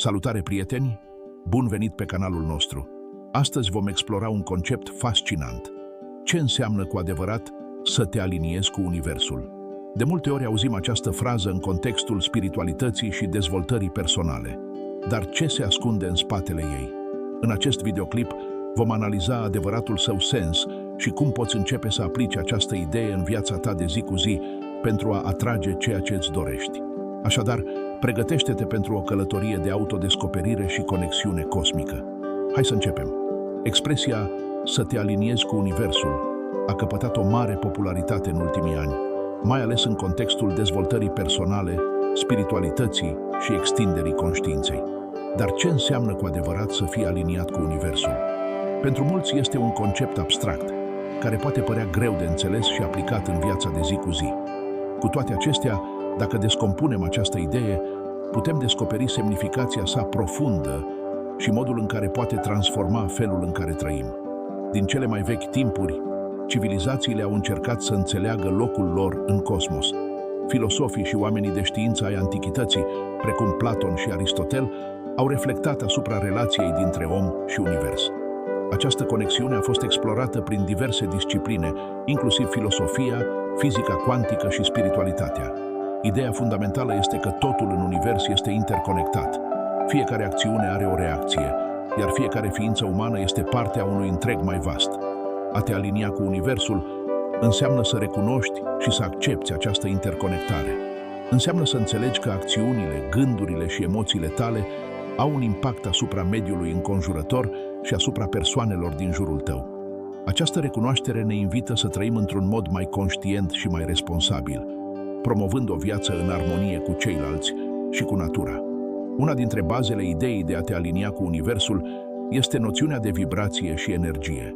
Salutare, prieteni! Bun venit pe canalul nostru! Astăzi vom explora un concept fascinant. Ce înseamnă cu adevărat să te aliniezi cu Universul? De multe ori auzim această frază în contextul spiritualității și dezvoltării personale. Dar ce se ascunde în spatele ei? În acest videoclip vom analiza adevăratul său sens și cum poți începe să aplici această idee în viața ta de zi cu zi pentru a atrage ceea ce îți dorești. Așadar, pregătește-te pentru o călătorie de autodescoperire și conexiune cosmică. Hai să începem! Expresia „să te aliniezi cu Universul” a căpătat o mare popularitate în ultimii ani, mai ales în contextul dezvoltării personale, spiritualității și extinderii conștiinței. Dar ce înseamnă cu adevărat să fii aliniat cu Universul? Pentru mulți este un concept abstract, care poate părea greu de înțeles și aplicat în viața de zi cu zi. Cu toate acestea, dacă descompunem această idee, putem descoperi semnificația sa profundă și modul în care poate transforma felul în care trăim. Din cele mai vechi timpuri, civilizațiile au încercat să înțeleagă locul lor în cosmos. Filosofii și oamenii de știință ai antichității, precum Platon și Aristotel, au reflectat asupra relației dintre om și univers. Această conexiune a fost explorată prin diverse discipline, inclusiv filosofia, fizica cuantică și spiritualitatea. Ideea fundamentală este că totul în univers este interconectat. Fiecare acțiune are o reacție, iar fiecare ființă umană este parte a unui întreg mai vast. A te alinia cu Universul înseamnă să recunoști și să accepti această interconectare. Înseamnă să înțelegi că acțiunile, gândurile și emoțiile tale au un impact asupra mediului înconjurător și asupra persoanelor din jurul tău. Această recunoaștere ne invită să trăim într-un mod mai conștient și mai responsabil, promovând o viață în armonie cu ceilalți și cu natura. Una dintre bazele ideii de a te alinia cu Universul este noțiunea de vibrație și energie.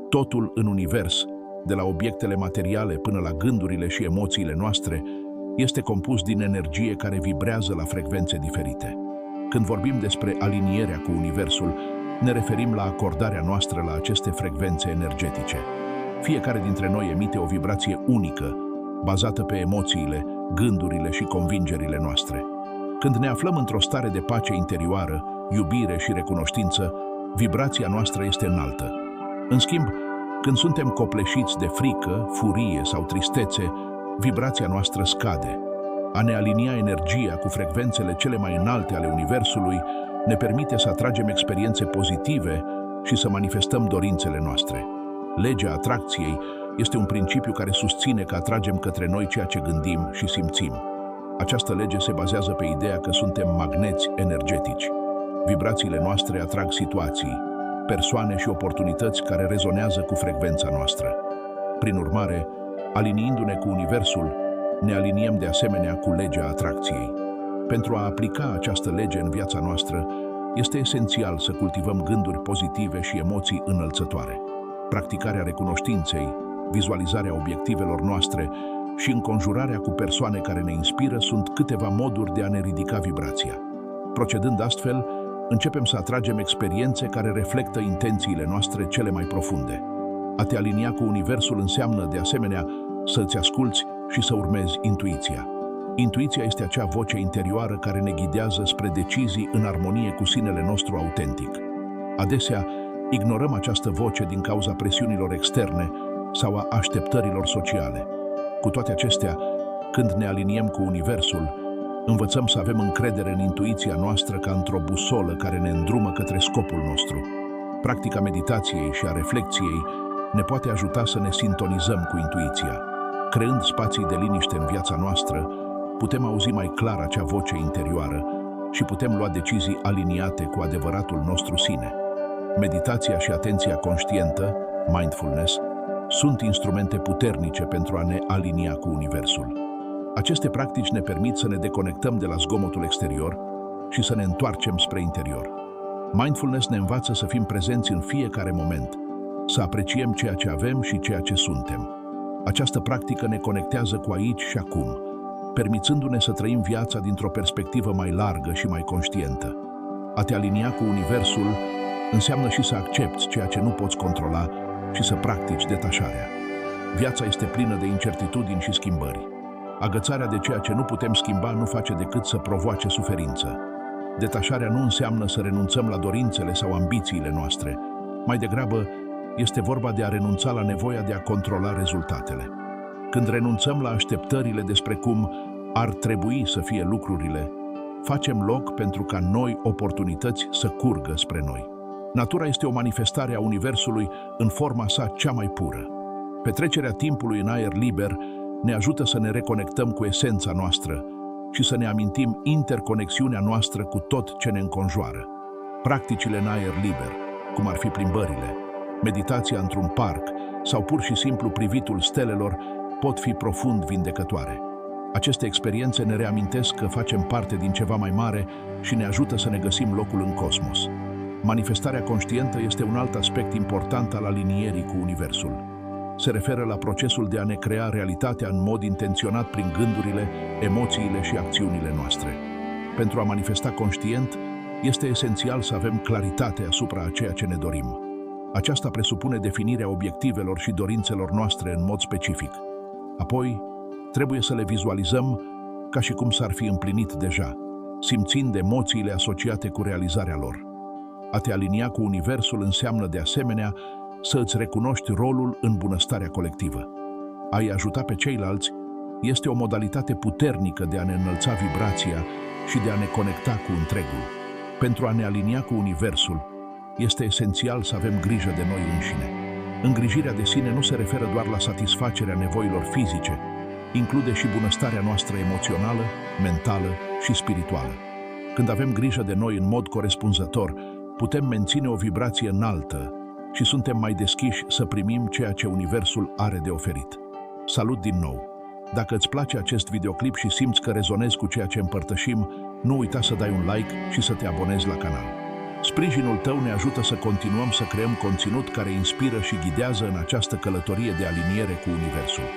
Totul în univers, de la obiectele materiale până la gândurile și emoțiile noastre, este compus din energie care vibrează la frecvențe diferite. Când vorbim despre alinierea cu Universul, ne referim la acordarea noastră la aceste frecvențe energetice. Fiecare dintre noi emite o vibrație unică, bazată pe emoțiile, gândurile și convingerile noastre. Când ne aflăm într-o stare de pace interioară, iubire și recunoștință, vibrația noastră este înaltă. În schimb, când suntem copleșiți de frică, furie sau tristețe, vibrația noastră scade. A ne alinia energia cu frecvențele cele mai înalte ale Universului ne permite să atragem experiențe pozitive și să manifestăm dorințele noastre. Legea atracției este un principiu care susține că atragem către noi ceea ce gândim și simțim. Această lege se bazează pe ideea că suntem magneți energetici. Vibrațiile noastre atrag situații, persoane și oportunități care rezonează cu frecvența noastră. Prin urmare, aliniindu-ne cu Universul, ne aliniem de asemenea cu legea atracției. Pentru a aplica această lege în viața noastră, este esențial să cultivăm gânduri pozitive și emoții înălțătoare. Practicarea recunoștinței, vizualizarea obiectivelor noastre și înconjurarea cu persoane care ne inspiră sunt câteva moduri de a ne ridica vibrația. Procedând astfel, începem să atragem experiențe care reflectă intențiile noastre cele mai profunde. A te alinia cu Universul înseamnă, de asemenea, să îți asculți și să urmezi intuiția. Intuiția este acea voce interioară care ne ghidează spre decizii în armonie cu sinele nostru autentic. Adesea, ignorăm această voce din cauza presiunilor externe sau a așteptărilor sociale. Cu toate acestea, când ne aliniem cu Universul, învățăm să avem încredere în intuiția noastră ca într-o busolă care ne îndrumă către scopul nostru. Practica meditației și a reflecției ne poate ajuta să ne sintonizăm cu intuiția. Creând spații de liniște în viața noastră, putem auzi mai clar acea voce interioară și putem lua decizii aliniate cu adevăratul nostru sine. Meditația și atenția conștientă, mindfulness, sunt instrumente puternice pentru a ne alinia cu Universul. Aceste practici ne permit să ne deconectăm de la zgomotul exterior și să ne întoarcem spre interior. Mindfulness ne învață să fim prezenți în fiecare moment, să apreciem ceea ce avem și ceea ce suntem. Această practică ne conectează cu aici și acum, permițându-ne să trăim viața dintr-o perspectivă mai largă și mai conștientă. A te alinia cu Universul înseamnă și să accepti ceea ce nu poți controla și să practici detașarea. Viața este plină de incertitudini și schimbări. Agățarea de ceea ce nu putem schimba nu face decât să provoace suferință. Detașarea nu înseamnă să renunțăm la dorințele sau ambițiile noastre. Mai degrabă, este vorba de a renunța la nevoia de a controla rezultatele. Când renunțăm la așteptările despre cum ar trebui să fie lucrurile, facem loc pentru ca noi oportunități să curgă spre noi. Natura este o manifestare a Universului în forma sa cea mai pură. Petrecerea timpului în aer liber ne ajută să ne reconectăm cu esența noastră și să ne amintim interconexiunea noastră cu tot ce ne înconjoară. Practicile în aer liber, cum ar fi plimbările, meditația într-un parc sau pur și simplu privitul stelelor, pot fi profund vindecătoare. Aceste experiențe ne reamintesc că facem parte din ceva mai mare și ne ajută să ne găsim locul în cosmos. Manifestarea conștientă este un alt aspect important al alinierii cu Universul. Se referă la procesul de a ne crea realitatea în mod intenționat prin gândurile, emoțiile și acțiunile noastre. Pentru a manifesta conștient, este esențial să avem claritate asupra a ceea ce ne dorim. Aceasta presupune definirea obiectivelor și dorințelor noastre în mod specific. Apoi, trebuie să le vizualizăm ca și cum s-ar fi împlinit deja, simțind emoțiile asociate cu realizarea lor. A te alinia cu Universul înseamnă, de asemenea, să îți recunoști rolul în bunăstarea colectivă. A-i ajuta pe ceilalți este o modalitate puternică de a ne înălța vibrația și de a ne conecta cu întregul. Pentru a ne alinia cu Universul, este esențial să avem grijă de noi înșine. Îngrijirea de sine nu se referă doar la satisfacerea nevoilor fizice, include și bunăstarea noastră emoțională, mentală și spirituală. Când avem grijă de noi în mod corespunzător, putem menține o vibrație înaltă și suntem mai deschiși să primim ceea ce Universul are de oferit. Salut din nou! Dacă îți place acest videoclip și simți că rezonezi cu ceea ce împărtășim, nu uita să dai un like și să te abonezi la canal. Sprijinul tău ne ajută să continuăm să creăm conținut care inspiră și ghidează în această călătorie de aliniere cu Universul.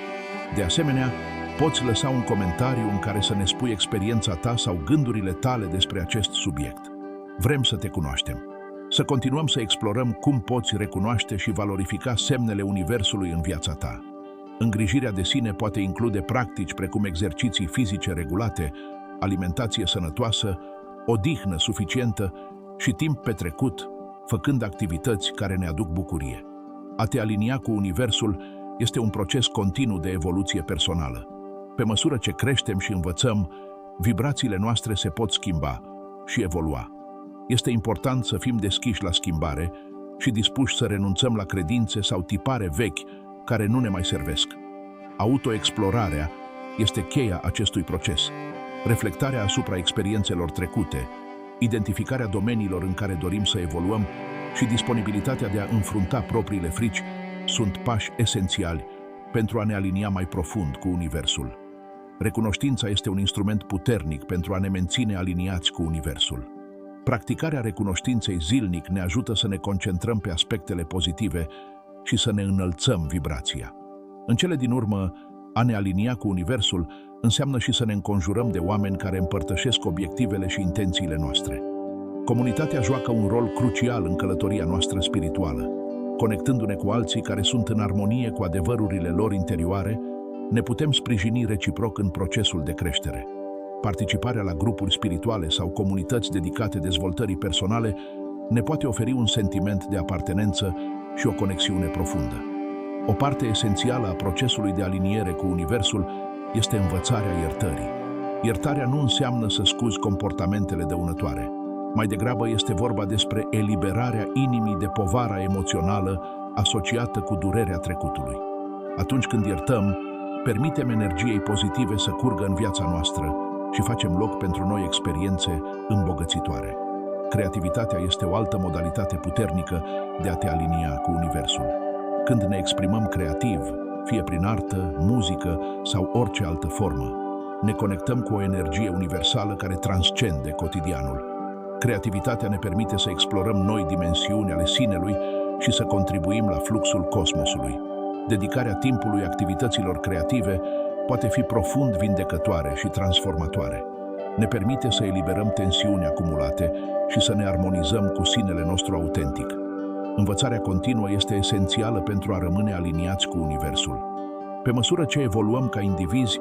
De asemenea, poți lăsa un comentariu în care să ne spui experiența ta sau gândurile tale despre acest subiect. Vrem să te cunoaștem. Să continuăm să explorăm cum poți recunoaște și valorifica semnele Universului în viața ta. Îngrijirea de sine poate include practici precum exerciții fizice regulate, alimentație sănătoasă, odihnă suficientă și timp petrecut, făcând activități care ne aduc bucurie. A te alinia cu Universul este un proces continuu de evoluție personală. Pe măsură ce creștem și învățăm, vibrațiile noastre se pot schimba și evolua. Este important să fim deschiși la schimbare și dispuși să renunțăm la credințe sau tipare vechi care nu ne mai servesc. Autoexplorarea este cheia acestui proces. Reflectarea asupra experiențelor trecute, identificarea domeniilor în care dorim să evoluăm și disponibilitatea de a înfrunta propriile frici sunt pași esențiali pentru a ne alinia mai profund cu Universul. Recunoștința este un instrument puternic pentru a ne menține aliniați cu Universul. Practicarea recunoștinței zilnic ne ajută să ne concentrăm pe aspectele pozitive și să ne înălțăm vibrația. În cele din urmă, a ne alinia cu Universul înseamnă și să ne înconjurăm de oameni care împărtășesc obiectivele și intențiile noastre. Comunitatea joacă un rol crucial în călătoria noastră spirituală. Conectându-ne cu alții care sunt în armonie cu adevărurile lor interioare, ne putem sprijini reciproc în procesul de creștere. Participarea la grupuri spirituale sau comunități dedicate dezvoltării personale ne poate oferi un sentiment de apartenență și o conexiune profundă. O parte esențială a procesului de aliniere cu Universul este învățarea iertării. Iertarea nu înseamnă să scuzi comportamentele dăunătoare. Mai degrabă este vorba despre eliberarea inimii de povara emoțională asociată cu durerea trecutului. Atunci când iertăm, permitem energiei pozitive să curgă în viața noastră și facem loc pentru noi experiențe îmbogățitoare. Creativitatea este o altă modalitate puternică de a te alinia cu Universul. Când ne exprimăm creativ, fie prin artă, muzică sau orice altă formă, ne conectăm cu o energie universală care transcende cotidianul. Creativitatea ne permite să explorăm noi dimensiuni ale sinelui și să contribuim la fluxul cosmosului. Dedicarea timpului activităților creative poate fi profund vindecătoare și transformatoare. Ne permite să eliberăm tensiuni acumulate și să ne armonizăm cu sinele nostru autentic. Învățarea continuă este esențială pentru a rămâne aliniați cu Universul. Pe măsură ce evoluăm ca indivizi,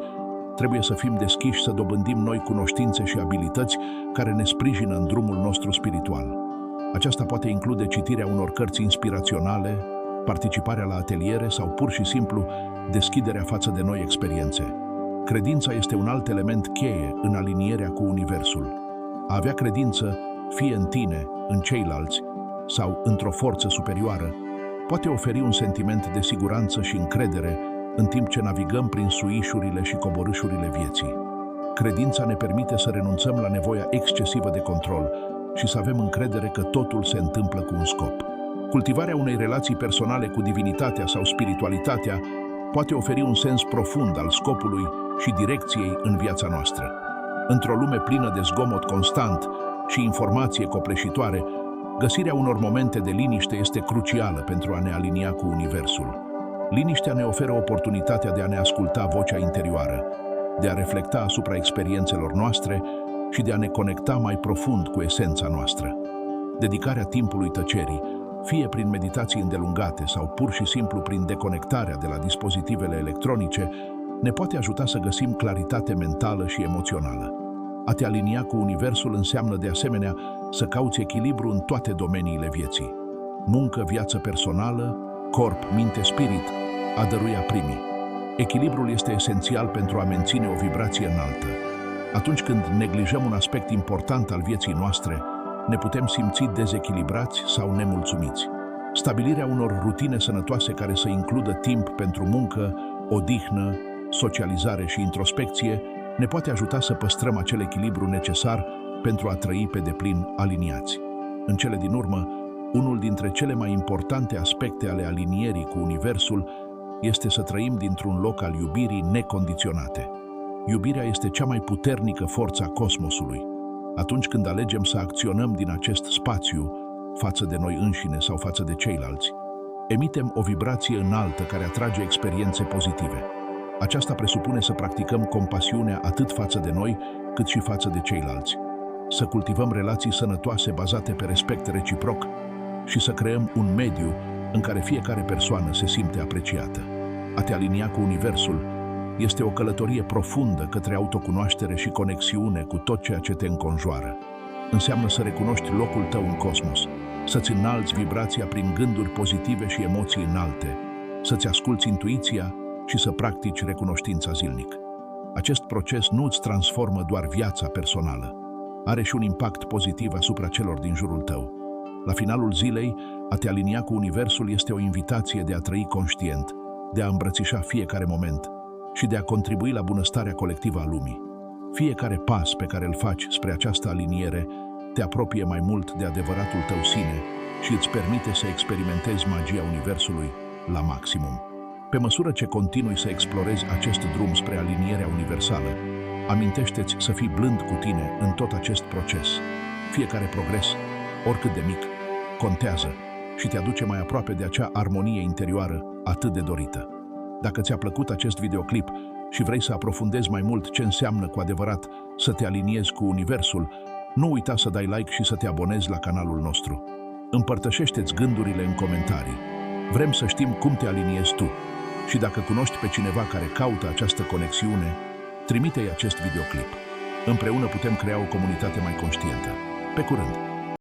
Trebuie să fim deschiși să dobândim noi cunoștințe și abilități care ne sprijină în drumul nostru spiritual. Aceasta poate include citirea unor cărți inspiraționale, participarea la ateliere sau pur și simplu deschiderea față de noi experiențe. Credința este un alt element cheie în alinierea cu Universul. A avea credință, fie în tine, în ceilalți sau într-o forță superioară, poate oferi un sentiment de siguranță și încredere în timp ce navigăm prin suișurile și coborâșurile vieții. Credința ne permite să renunțăm la nevoia excesivă de control și să avem încredere că totul se întâmplă cu un scop. Cultivarea unei relații personale cu divinitatea sau spiritualitatea poate oferi un sens profund al scopului și direcției în viața noastră. Într-o lume plină de zgomot constant și informație copleșitoare, găsirea unor momente de liniște este crucială pentru a ne alinia cu Universul. Liniștea ne oferă oportunitatea de a ne asculta vocea interioară, de a reflecta asupra experiențelor noastre și de a ne conecta mai profund cu esența noastră. Dedicarea timpului tăcerii, fie prin meditații îndelungate sau pur și simplu prin deconectarea de la dispozitivele electronice, ne poate ajuta să găsim claritate mentală și emoțională. A te alinia cu Universul înseamnă de asemenea să cauți echilibru în toate domeniile vieții. Muncă, viață personală, corp, minte, spirit, a dăruia primii. Echilibrul este esențial pentru a menține o vibrație înaltă. Atunci când neglijăm un aspect important al vieții noastre, ne putem simți dezechilibrați sau nemulțumiți. Stabilirea unor rutine sănătoase care să includă timp pentru muncă, odihnă, socializare și introspecție ne poate ajuta să păstrăm acel echilibru necesar pentru a trăi pe deplin aliniați. În cele din urmă, unul dintre cele mai importante aspecte ale alinierii cu Universul este să trăim dintr-un loc al iubirii necondiționate. Iubirea este cea mai puternică forță a cosmosului. Atunci când alegem să acționăm din acest spațiu față de noi înșine sau față de ceilalți, emitem o vibrație înaltă care atrage experiențe pozitive. Aceasta presupune să practicăm compasiunea atât față de noi, cât și față de ceilalți, să cultivăm relații sănătoase bazate pe respect reciproc și să creăm un mediu în care fiecare persoană se simte apreciată. A te alinia cu Universul este o călătorie profundă către autocunoaștere și conexiune cu tot ceea ce te înconjoară. Înseamnă să recunoști locul tău în cosmos, să-ți înalți vibrația prin gânduri pozitive și emoții înalte, să-ți asculți intuiția și să practici recunoștința zilnic. Acest proces nu îți transformă doar viața personală, are și un impact pozitiv asupra celor din jurul tău. La finalul zilei, a te alinia cu Universul este o invitație de a trăi conștient, de a îmbrățișa fiecare moment și de a contribui la bunăstarea colectivă a lumii. Fiecare pas pe care îl faci spre această aliniere te apropie mai mult de adevăratul tău sine și îți permite să experimentezi magia Universului la maximum. Pe măsură ce continui să explorezi acest drum spre alinierea universală, amintește-ți să fii blând cu tine în tot acest proces. Fiecare progres, oricât de mic, contează și te aduce mai aproape de acea armonie interioară atât de dorită. Dacă ți-a plăcut acest videoclip și vrei să aprofundezi mai mult ce înseamnă cu adevărat să te aliniezi cu Universul, nu uita să dai like și să te abonezi la canalul nostru. Împărtășește-ți gândurile în comentarii. Vrem să știm cum te aliniezi tu. Și dacă cunoști pe cineva care caută această conexiune, trimite-i acest videoclip. Împreună putem crea o comunitate mai conștientă. Pe curând!